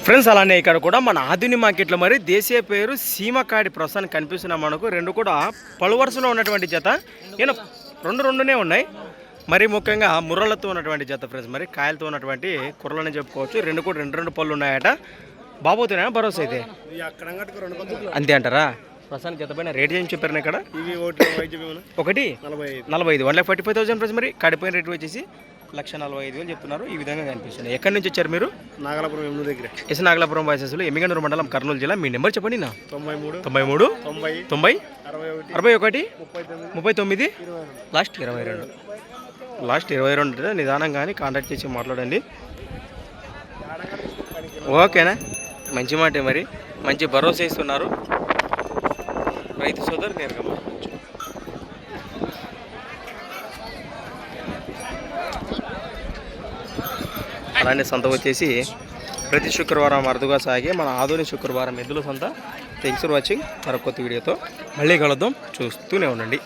Friends అలానే ఇక్కడ కూడా మన ఆధునిక మార్కెట్లో మరి దేశీయ పేరు సీమకాడి ప్రస్తుతానికి కనిపిస్తున్నాం మనకు. రెండు కూడా పలు వరుసలో ఉన్నటువంటి జత. ఈయన రెండునే ఉన్నాయి. మరి ముఖ్యంగా ముర్రలతో ఉన్నటువంటి జత ఫ్రెండ్స్. మరి కాయలతో ఉన్నటువంటి కుర్రలని చెప్పుకోవచ్చు. రెండు కూడా రెండు పళ్ళు ఉన్నాయట. బాబోతున్నాయా భరోసా అయితే అంతే అంటారా? ప్రస్తుతానికి జత పైన రేట్ ఏం చెప్పారు ఇక్కడ? ఒకటి 45 1,45,000 ఫ్రెండ్స్. మరి కాడిపోయిన రేట్ వచ్చేసి 1,45,000 చెప్తున్నారు. ఈ విధంగా కనిపిస్తుంది. ఎక్కడి నుంచి వచ్చారు మీరు? నాగలాపురం ఎమ్మెల్యే దగ్గర. నాగలాపురం వాయిసెస్లో ఎమ్మిగనూరు మండలం కర్నూలు జిల్లా. మీ నెంబర్ చెప్పండి. 93 90 90 61 39 లాస్ట్ 22 నిదానంగానే కాంటాక్ట్ చేసి మాట్లాడండి. ఓకేనా? మంచి మాట. మరి మంచి భరోసా ఇస్తున్నారు రైతు సోదరు. నేరుగా మాట్లాడచ్చు. అలానే సంత వచ్చేసి ప్రతి శుక్రవారం అరుదుగా సాగే మన ఆధునిక శుక్రవారం ఎద్దుల సంత. Thanks for watching. మరొక కొత్త వీడియోతో మళ్ళీ కలుద్దాం. చూస్తూనే ఉండండి.